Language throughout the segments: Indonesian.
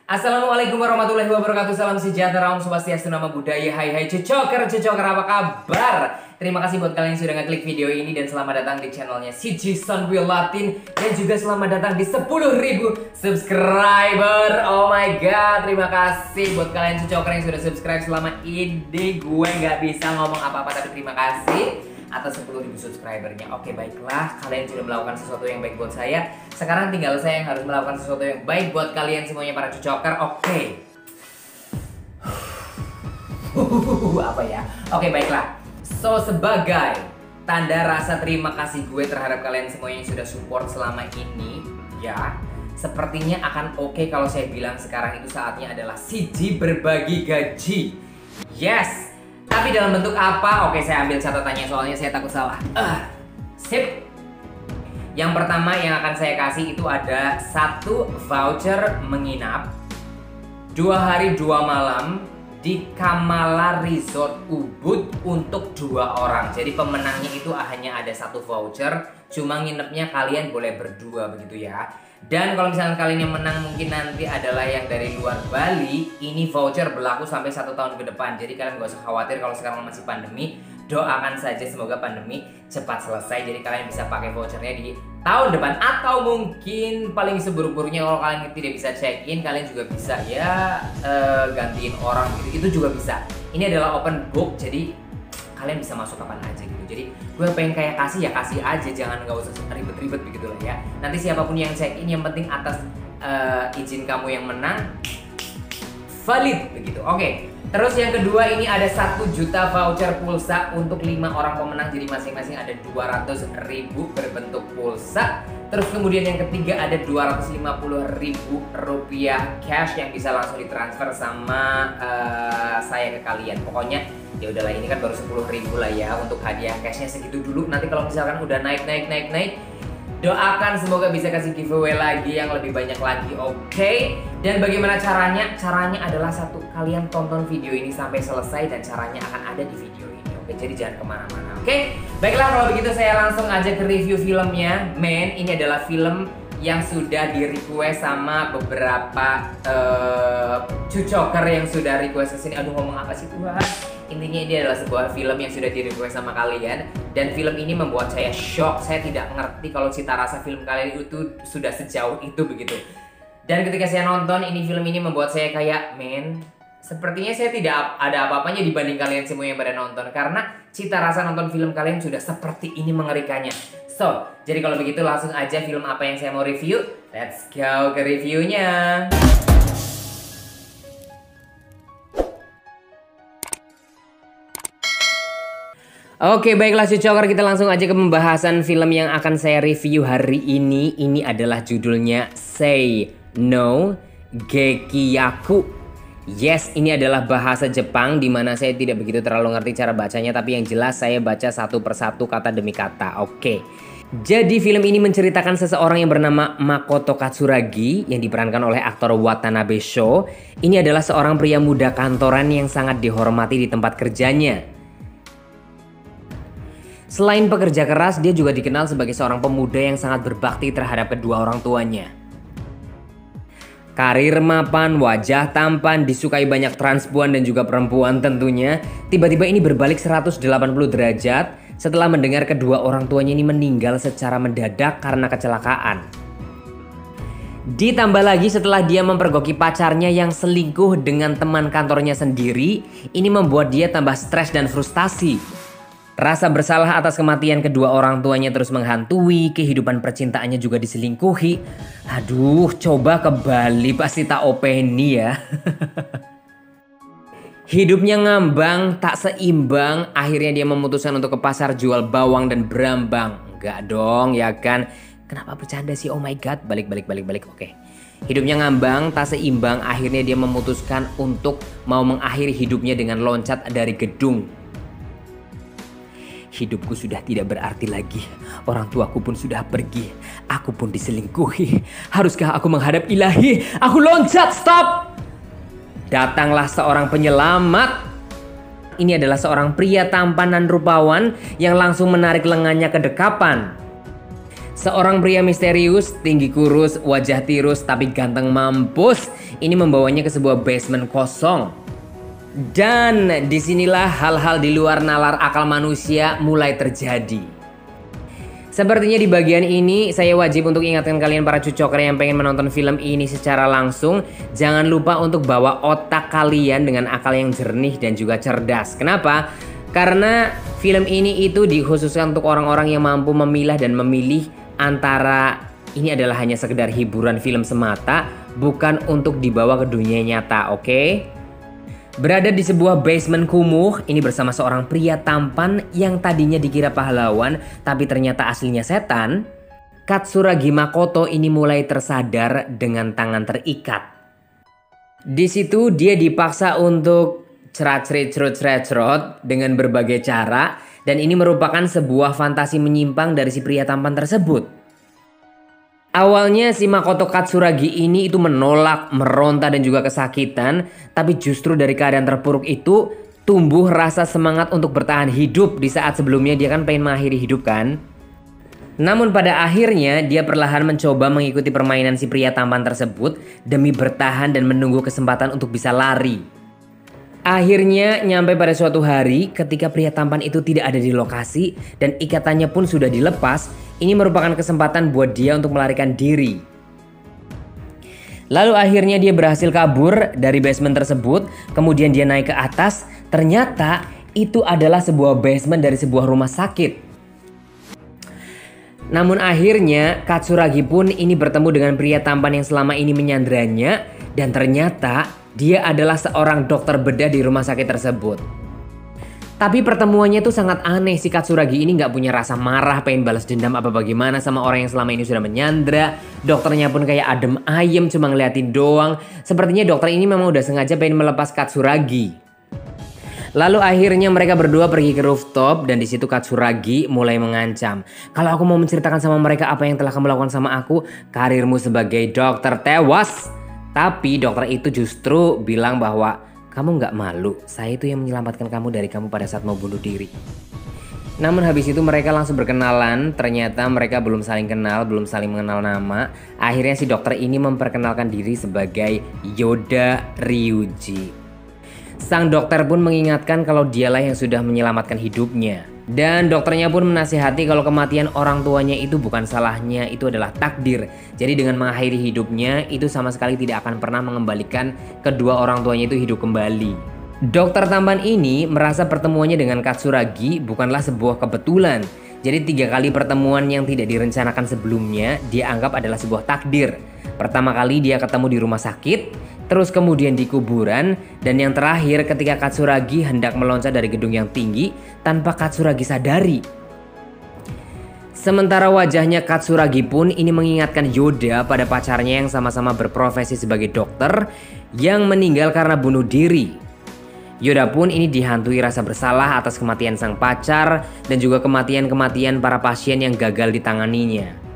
Assalamualaikum warahmatullahi wabarakatuh. Salam sejahtera, Om Swastiastu, Namo Buddhaya. Hai cecoker apa kabar? Terima kasih buat kalian yang sudah ngeklik video ini dan selamat datang di channelnya CG Sunwheel Latin. Dan juga selamat datang di 10.000 subscriber. Oh my god, terima kasih buat kalian cecoker yang sudah subscribe selama ini. Gue gak bisa ngomong apa-apa tapi terima kasih atas 10.000 subscribernya. Oke, baiklah, kalian sudah melakukan sesuatu yang baik buat saya. Sekarang tinggal saya yang harus melakukan sesuatu yang baik buat kalian semuanya para cucoker. Oke. Apa ya? Oke, baiklah. So, sebagai tanda rasa terima kasih gue terhadap kalian semua yang sudah support selama ini, ya, sepertinya akan oke kalau saya bilang sekarang itu saatnya adalah CG berbagi gaji. Yes. Tapi dalam bentuk apa? Oke, saya ambil catatannya soalnya saya takut salah. Sip. Yang pertama yang akan saya kasih itu ada 1 voucher menginap 2 hari 2 malam di Kamala Resort Ubud untuk 2 orang. Jadi pemenangnya itu hanya ada 1 voucher, cuma nginepnya kalian boleh berdua begitu ya. Dan kalau misalnya kalian yang menang mungkin nanti adalah yang dari luar Bali, ini voucher berlaku sampai 1 tahun ke depan. Jadi kalian gak usah khawatir kalau sekarang masih pandemi. Doakan saja semoga pandemi cepat selesai. Jadi kalian bisa pakai vouchernya di tahun depan. Atau mungkin paling seburuk-buruknya kalau kalian tidak bisa check in, kalian juga bisa ya gantiin orang gitu. Itu juga bisa. Ini adalah open book, jadi kalian bisa masuk kapan aja gitu. Jadi gue pengen kayak kasih ya kasih aja, jangan nggak usah ribet-ribet begitu lah ya. Nanti siapapun yang check in, yang penting atas izin kamu yang menang valid begitu. Oke. Terus yang kedua ini ada 1 juta voucher pulsa untuk 5 orang pemenang. Jadi masing-masing ada 200.000 berbentuk pulsa. Terus kemudian yang ketiga ada 250.000 rupiah cash yang bisa langsung ditransfer sama saya ke kalian. Pokoknya ya udahlah, ini kan baru 10.000 lah ya untuk hadiah cashnya segitu dulu. Nanti kalau misalkan udah naik, doakan semoga bisa kasih giveaway lagi yang lebih banyak lagi, oke? Dan bagaimana caranya? Caranya adalah 1, kalian tonton video ini sampai selesai dan caranya akan ada di video ini, oke? Jadi jangan kemana-mana, oke? Baiklah, kalau begitu saya langsung aja ke review filmnya. Men, ini adalah film yang sudah di request sama beberapa cucoker yang sudah request kesini. Aduh, ngomong apa sih Tuhan? Intinya ini adalah sebuah film yang sudah di request sama kalian. Dan film ini membuat saya shock. Saya tidak ngerti kalau cita rasa film kalian itu sudah sejauh itu begitu. Dan ketika saya nonton film ini membuat saya kayak, men, sepertinya saya tidak ada apa-apanya dibanding kalian semua yang pada nonton. Karena cita rasa nonton film kalian sudah seperti ini mengerikannya. So, jadi kalau begitu langsung aja film apa yang saya mau review. Let's go ke reviewnya. Oke, baiklah cucoker, kita langsung aja ke pembahasan film yang akan saya review hari ini. Ini adalah judulnya Say No Gekiyaku. Yes, ini adalah bahasa Jepang dimana saya tidak begitu terlalu ngerti cara bacanya, tapi yang jelas saya baca satu persatu kata demi kata. Oke. Jadi film ini menceritakan seseorang yang bernama Makoto Katsuragi yang diperankan oleh aktor Watanabe Sho. Ini adalah seorang pria muda kantoran yang sangat dihormati di tempat kerjanya. Selain pekerja keras, dia juga dikenal sebagai seorang pemuda yang sangat berbakti terhadap kedua orang tuanya. Karir mapan, wajah tampan, disukai banyak transpuan dan juga perempuan tentunya. Tiba-tiba ini berbalik 180 derajat setelah mendengar kedua orang tuanya ini meninggal secara mendadak karena kecelakaan. Ditambah lagi setelah dia mempergoki pacarnya yang selingkuh dengan teman kantornya sendiri, ini membuat dia tambah stres dan frustasi. Rasa bersalah atas kematian kedua orang tuanya terus menghantui, kehidupan percintaannya juga diselingkuhi. Aduh, coba ke Bali pasti tak openi ya. Hidupnya ngambang, tak seimbang, akhirnya dia memutuskan untuk ke pasar jual bawang dan berambang. Enggak dong, ya kan? Kenapa bercanda sih? Oh my god, balik. Oke. Hidupnya ngambang, tak seimbang, akhirnya dia memutuskan untuk mau mengakhiri hidupnya dengan loncat dari gedung. Hidupku sudah tidak berarti lagi. Orang tuaku pun sudah pergi. Aku pun diselingkuhi. Haruskah aku menghadap ilahi? Aku loncat, stop! Datanglah seorang penyelamat. Ini adalah seorang pria tampan dan rupawan yang langsung menarik lengannya ke dekapan. Seorang pria misterius, tinggi kurus, wajah tirus tapi ganteng mampus. Ini membawanya ke sebuah basement kosong. Dan disinilah hal-hal di luar nalar akal manusia mulai terjadi. Sepertinya di bagian ini saya wajib untuk ingatkan kalian para cucoker yang pengen menonton film ini secara langsung. Jangan lupa untuk bawa otak kalian dengan akal yang jernih dan juga cerdas. Kenapa? Karena film ini itu dikhususkan untuk orang-orang yang mampu memilah dan memilih antara ini adalah hanya sekedar hiburan film semata, bukan untuk dibawa ke dunia nyata, oke? Berada di sebuah basement kumuh, ini bersama seorang pria tampan yang tadinya dikira pahlawan, tapi ternyata aslinya setan. Katsuragi Makoto ini mulai tersadar dengan tangan terikat. Di situ dia dipaksa untuk cerot dengan berbagai cara, dan ini merupakan sebuah fantasi menyimpang dari si pria tampan tersebut. Awalnya si Makoto Katsuragi ini itu menolak, meronta dan juga kesakitan, tapi justru dari keadaan terpuruk itu tumbuh rasa semangat untuk bertahan hidup di saat sebelumnya dia kan pengen mengakhiri hidup kan. Namun pada akhirnya dia perlahan mencoba mengikuti permainan si pria tampan tersebut demi bertahan dan menunggu kesempatan untuk bisa lari. Akhirnya nyampe pada suatu hari ketika pria tampan itu tidak ada di lokasi dan ikatannya pun sudah dilepas. Ini merupakan kesempatan buat dia untuk melarikan diri. Lalu akhirnya dia berhasil kabur dari basement tersebut. Kemudian dia naik ke atas. Ternyata itu adalah sebuah basement dari sebuah rumah sakit. Namun akhirnya Katsuragi pun ini bertemu dengan pria tampan yang selama ini menyandranya. Dan ternyata dia adalah seorang dokter bedah di rumah sakit tersebut. Tapi pertemuannya tuh sangat aneh. Si Katsuragi ini gak punya rasa marah, pengen balas dendam apa bagaimana sama orang yang selama ini sudah menyandra. Dokternya pun kayak adem ayem, cuma ngeliatin doang. Sepertinya dokter ini memang udah sengaja pengen melepas Katsuragi. Lalu akhirnya mereka berdua pergi ke rooftop dan di situ Katsuragi mulai mengancam. Kalau aku mau menceritakan sama mereka apa yang telah kamu lakukan sama aku, karirmu sebagai dokter tewas. Tapi dokter itu justru bilang bahwa kamu gak malu, saya itu yang menyelamatkan kamu dari kamu pada saat mau bunuh diri. Namun habis itu mereka langsung berkenalan. Ternyata mereka belum saling kenal, belum saling mengenal nama. Akhirnya si dokter ini memperkenalkan diri sebagai Yoda Ryuji. Sang dokter pun mengingatkan kalau dialah yang sudah menyelamatkan hidupnya. Dan dokternya pun menasihati kalau kematian orang tuanya itu bukan salahnya, itu adalah takdir. Jadi dengan mengakhiri hidupnya itu sama sekali tidak akan pernah mengembalikan kedua orang tuanya itu hidup kembali. Dokter tampan ini merasa pertemuannya dengan Katsuragi bukanlah sebuah kebetulan. Jadi 3 kali pertemuan yang tidak direncanakan sebelumnya dia anggap adalah sebuah takdir. Pertama kali dia ketemu di rumah sakit, terus kemudian di kuburan, dan yang terakhir ketika Katsuragi hendak meloncat dari gedung yang tinggi tanpa Katsuragi sadari. Sementara wajahnya Katsuragi pun ini mengingatkan Yoda pada pacarnya yang sama-sama berprofesi sebagai dokter yang meninggal karena bunuh diri. Yoda pun ini dihantui rasa bersalah atas kematian sang pacar dan juga kematian-kematian para pasien yang gagal ditanganinya.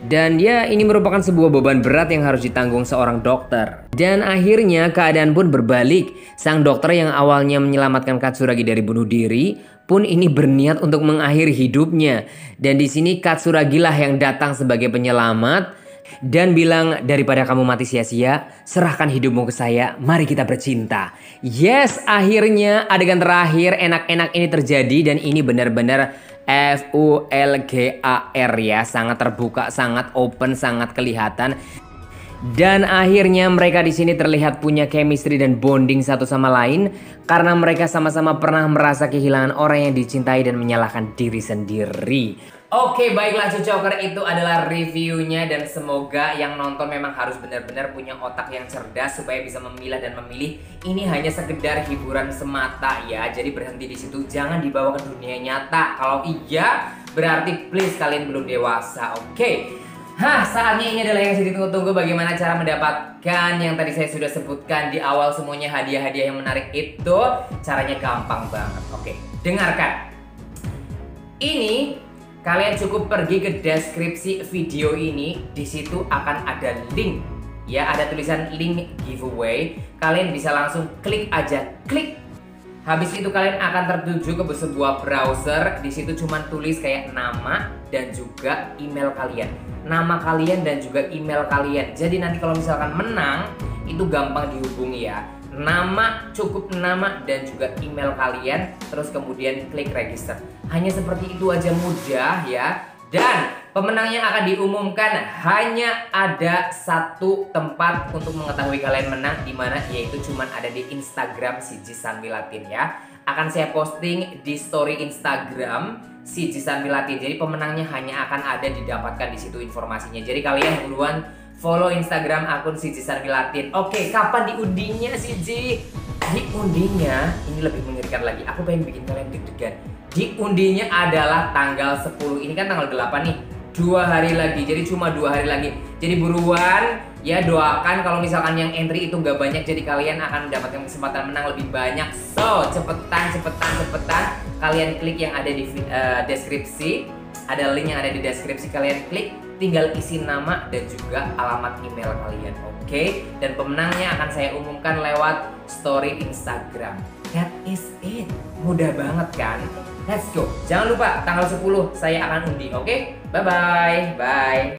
Dan ya ini merupakan sebuah beban berat yang harus ditanggung seorang dokter. Dan akhirnya keadaan pun berbalik. Sang dokter yang awalnya menyelamatkan Katsuragi dari bunuh diri pun ini berniat untuk mengakhiri hidupnya. Dan di sini Katsuragi lah yang datang sebagai penyelamat dan bilang, daripada kamu mati sia-sia, serahkan hidupmu ke saya, mari kita bercinta. Yes, akhirnya adegan terakhir enak-enak ini terjadi dan ini benar-benar vulgar ya, sangat terbuka, sangat open, sangat kelihatan. Dan akhirnya mereka di sini terlihat punya chemistry dan bonding satu sama lain karena mereka sama-sama pernah merasa kehilangan orang yang dicintai dan menyalahkan diri sendiri. Oke, baiklah cucoker, itu adalah reviewnya dan semoga yang nonton memang harus benar-benar punya otak yang cerdas supaya bisa memilah dan memilih. Ini hanya sekedar hiburan semata ya, jadi berhenti di situ, jangan dibawa ke dunia nyata. Kalau iya, berarti please kalian belum dewasa, oke? Saatnya ini adalah yang saya ditunggu-tunggu, bagaimana cara mendapatkan yang tadi saya sudah sebutkan di awal semuanya, hadiah-hadiah yang menarik itu. Caranya gampang banget, oke? Dengarkan. Ini kalian cukup pergi ke deskripsi video ini, di situ akan ada link. Ya, ada tulisan link giveaway. Kalian bisa langsung klik aja, klik. Habis itu kalian akan tertuju ke sebuah browser. Di situ cuma tulis kayak nama dan juga email kalian. Nama kalian dan juga email kalian. Jadi nanti kalau misalkan menang, itu gampang dihubungi ya. Cukup nama dan juga email kalian, terus kemudian klik register. Hanya seperti itu aja, mudah ya. Dan pemenangnya akan diumumkan hanya ada satu tempat untuk mengetahui kalian menang, di mana yaitu cuman ada di Instagram si Jisan Milatin ya. Akan saya posting di story Instagram si Jisan Milatin. Jadi pemenangnya hanya akan ada didapatkan di situ informasinya. Jadi kalian buruan follow Instagram akun si Jisan Milatin. Oke, kapan diundinya sih Ji? Diundinya ini lebih mengerikan lagi. Aku pengen bikin kalian deg-degan. Diundinya adalah tanggal 10. Ini kan tanggal 8 nih. 2 hari lagi. Jadi cuma 2 hari lagi. Jadi buruan ya, doakan kalau misalkan yang entry itu nggak banyak, jadi kalian akan mendapatkan kesempatan menang lebih banyak. So, cepetan kalian klik yang ada di deskripsi. Ada link yang ada di deskripsi, kalian klik, tinggal isi nama dan juga alamat email kalian. Oke? Dan pemenangnya akan saya umumkan lewat story Instagram. That is it. Mudah banget kan? Let's go. Jangan lupa tanggal 10 saya akan undi. Oke? Bye-bye. Bye.